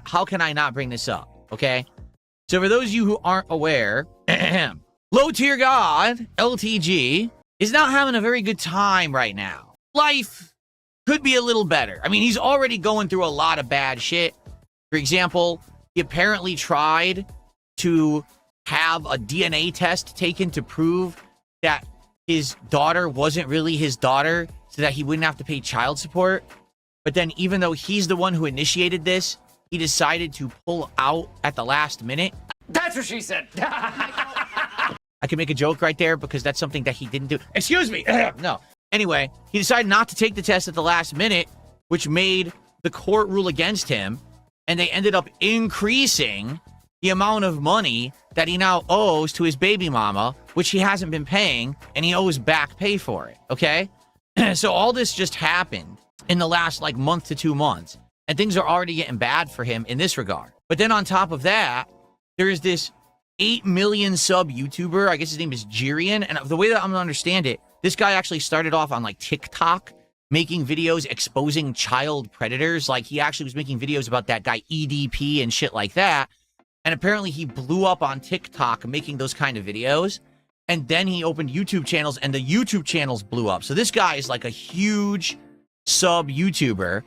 how can I not bring this up? Okay. So for those of you who aren't aware, lowtiergod, LTG, is not having a very good time right now. Life could be a little better. I mean, he's already going through a lot of bad shit. For example, he apparently tried to have a DNA test taken to prove that his daughter wasn't really his daughter so that he wouldn't have to pay child support. But then even though he's the one who initiated this, he decided to pull out at the last minute. That's what she said. I can make a joke right there because that's something that he didn't do. Excuse me. No. Anyway, he decided not to take the test at the last minute, which made the court rule against him. And they ended up increasing the amount of money that he now owes to his baby mama, which he hasn't been paying, and he owes back pay for it, okay? So all this just happened in the last, like, month to 2 months, and things are already getting bad for him in this regard. But then on top of that, there is this 8 million sub YouTuber, I guess his name is Jidion, and the way that I'm gonna understand it, this guy actually started off on, like, TikTok, making videos exposing child predators. Like, he actually was making videos about that guy EDP and shit like that. And apparently he blew up on TikTok making those kind of videos. And then he opened YouTube channels, and the YouTube channels blew up. So this guy is like a huge sub YouTuber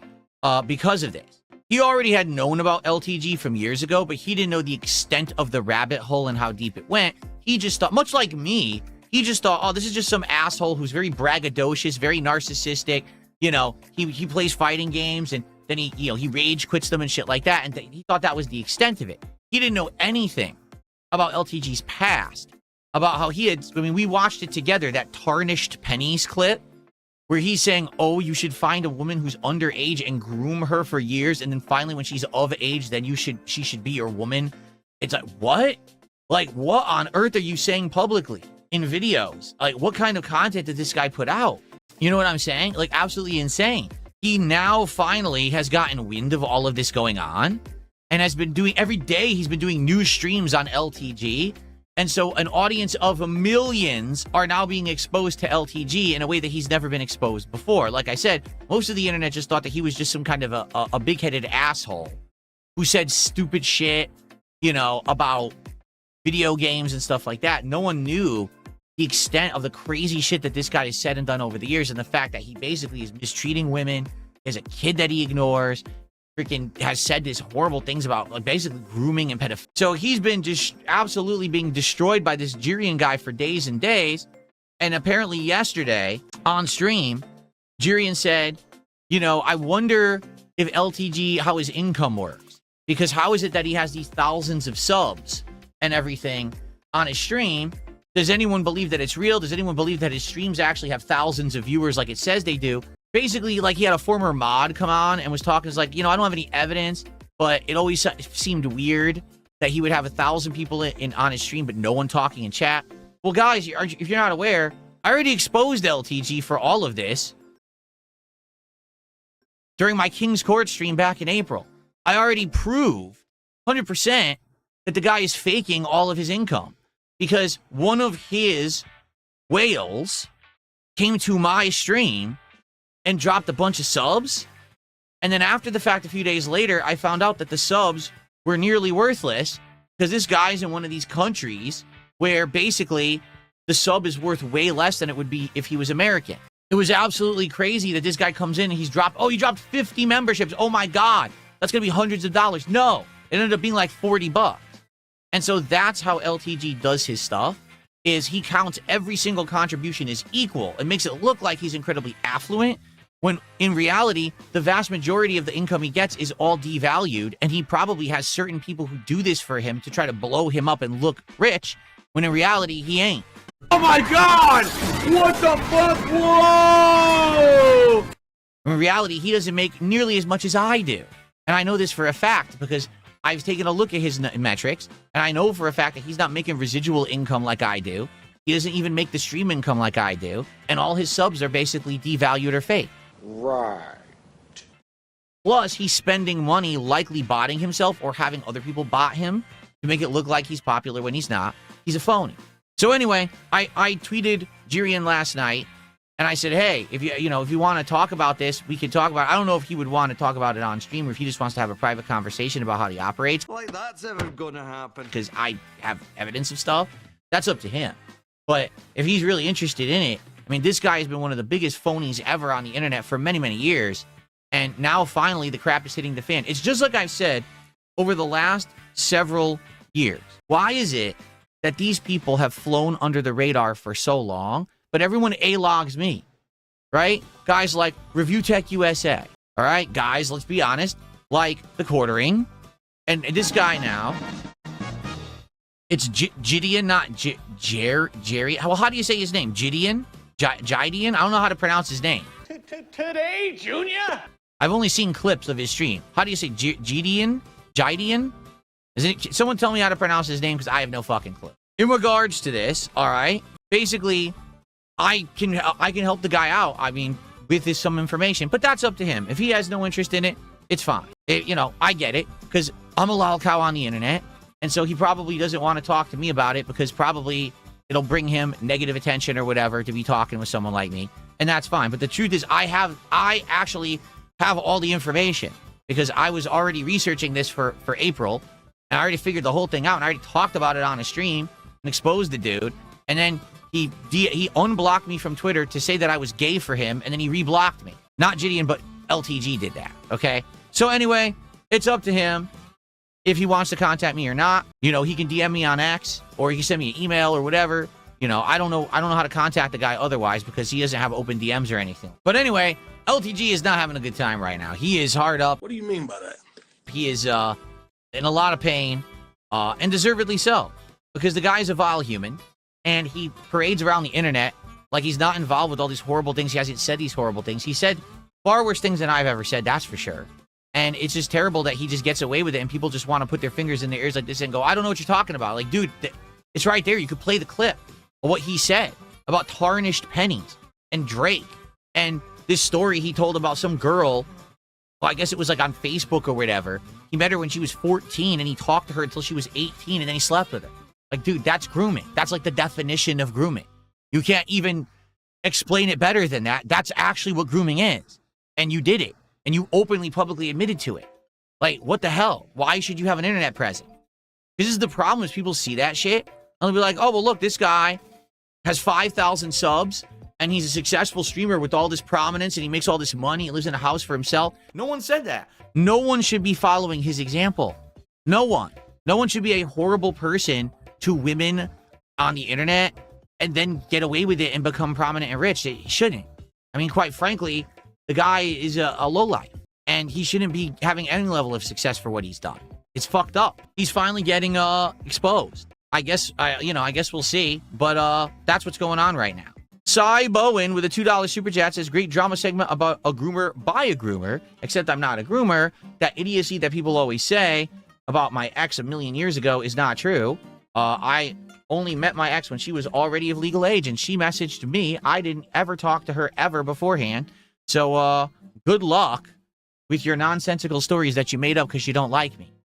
because of this. He already had known about LTG from years ago, but he didn't know the extent of the rabbit hole and how deep it went. He just thought, much like me, he just thought, oh, this is just some asshole who's very braggadocious, very narcissistic. You know, he plays fighting games, and then he rage quits them and shit like that. And he thought that was the extent of it. He didn't know anything about LTG's past, about how he had, I mean, we watched it together, that Tarnished Pennies clip, where he's saying, oh, you should find a woman who's underage and groom her for years, and then finally when she's of age, then she should be your woman. It's like, what? Like, what on earth are you saying publicly in videos? Like, what kind of content did this guy put out? You know what I'm saying? Like, absolutely insane. He now finally has gotten wind of all of this going on, and has been doing, every day he's been doing new streams on LTG. And so an audience of millions are now being exposed to LTG in a way that he's never been exposed before. Like I said, most of the internet just thought that he was just some kind of a big-headed asshole who said stupid shit, you know, about video games and stuff like that. No one knew the extent of the crazy shit that this guy has said and done over the years, and the fact that he basically is mistreating women, is a kid that he ignores, freaking has said these horrible things about, like, basically grooming and pedophilia. So he's been just absolutely being destroyed by this Jidion guy for days and days. And apparently yesterday on stream, Jidion said, you know, I wonder if LTG, how his income works. Because how is it that he has these thousands of subs and everything on his stream? Does anyone believe that it's real? Does anyone believe that his streams actually have thousands of viewers like it says they do? Basically, like, he had a former mod come on and was talking, like, you know, I don't have any evidence, but it always seemed weird that he would have 1,000 people on his stream, but no one talking in chat. Well, guys, if you're not aware, I already exposed LTG for all of this during my King's Court stream back in April. I already proved 100% that the guy is faking all of his income, because one of his whales came to my stream and dropped a bunch of subs. And then after the fact, a few days later, I found out that the subs were nearly worthless because this guy's in one of these countries where basically the sub is worth way less than it would be if he was American. It was absolutely crazy that this guy comes in and he dropped 50 memberships. Oh my God, that's going to be hundreds of dollars. No, it ended up being like 40 bucks. And so that's how LTG does his stuff, is he counts every single contribution as equal. It makes it look like he's incredibly affluent, when in reality, the vast majority of the income he gets is all devalued, and he probably has certain people who do this for him to try to blow him up and look rich, when in reality, he ain't. Oh my God! What the fuck? Whoa! In reality, he doesn't make nearly as much as I do. And I know this for a fact because I've taken a look at his metrics, and I know for a fact that he's not making residual income like I do. He doesn't even make the stream income like I do, and all his subs are basically devalued or fake. Right. Plus, he's spending money likely botting himself or having other people bot him to make it look like he's popular when he's not. He's a phony. So anyway, I tweeted Jidion last night, And I said, hey, if you want to talk about this, we can talk about it. I don't know if he would want to talk about it on stream or if he just wants to have a private conversation about how he operates. Like that's ever gonna happen. Because I have evidence of stuff. That's up to him. But if he's really interested in it, I mean, this guy has been one of the biggest phonies ever on the internet for many, many years. And now finally the crap is hitting the fan. It's just like I've said over the last several years. Why is it that these people have flown under the radar for so long, but everyone A-logs me, right? Guys like Review Tech USA, all right? Guys, let's be honest, like The Quartering, and this guy now, it's Jidion, not Jerry. Well, how do you say his name? Jidion? Jidion? I don't know how to pronounce his name. Today, Junior? I've only seen clips of his stream. How do you say Jidion? Jidion? Someone tell me how to pronounce his name because I have no fucking clue. In regards to this, all right, basically, I can help the guy out. I mean, with some information, but that's up to him. If he has no interest in it, it's fine. I get it because I'm a lolcow on the internet, and so he probably doesn't want to talk to me about it because probably it'll bring him negative attention or whatever to be talking with someone like me, and that's fine. But the truth is, I actually have all the information because I was already researching this for April, and I already figured the whole thing out, and I already talked about it on a stream and exposed the dude, and then he unblocked me from Twitter to say that I was gay for him, and then he reblocked me. Not Jidion, but LTG did that, okay? So anyway, it's up to him if he wants to contact me or not. He can DM me on X, or he can send me an email or whatever. I don't know how to contact the guy otherwise because he doesn't have open DMs or anything. But anyway, LTG is not having a good time right now. He is hard up. What do you mean by that? He is in a lot of pain, and deservedly so, because the guy is a vile human, and he parades around the internet like he's not involved with all these horrible things. He hasn't said these horrible things. He said far worse things than I've ever said, that's for sure. And it's just terrible that he just gets away with it, and people just want to put their fingers in their ears like this and go, I don't know what you're talking about. Like, dude, it's right there. You could play the clip of what he said about tarnished pennies and Drake, and this story he told about some girl. Well, I guess it was like on Facebook or whatever. He met her when she was 14, and he talked to her until she was 18, and then he slept with her. Like, dude, that's grooming. That's like the definition of grooming. You can't even explain it better than that. That's actually what grooming is. And you did it. And you openly, publicly admitted to it. Like, what the hell? Why should you have an internet presence? This is the problem is people see that shit, and they'll be like, oh, well, look, this guy has 5,000 subs, and he's a successful streamer with all this prominence, and he makes all this money, he lives in a house for himself. No one said that. No one should be following his example. No one. No one should be a horrible person to women on the internet and then get away with it and become prominent and rich. He shouldn't. I mean, quite frankly, the guy is a lowlife, and he shouldn't be having any level of success for what he's done. It's fucked up. He's finally getting exposed. I guess we'll see, but that's what's going on right now. Cy Bowen with a $2 super chat says, great drama segment about a groomer by a groomer, except I'm not a groomer. That idiocy that people always say about my ex a million years ago is not true. I only met my ex when she was already of legal age, and she messaged me. I didn't ever talk to her ever beforehand. So, good luck with your nonsensical stories that you made up because you don't like me.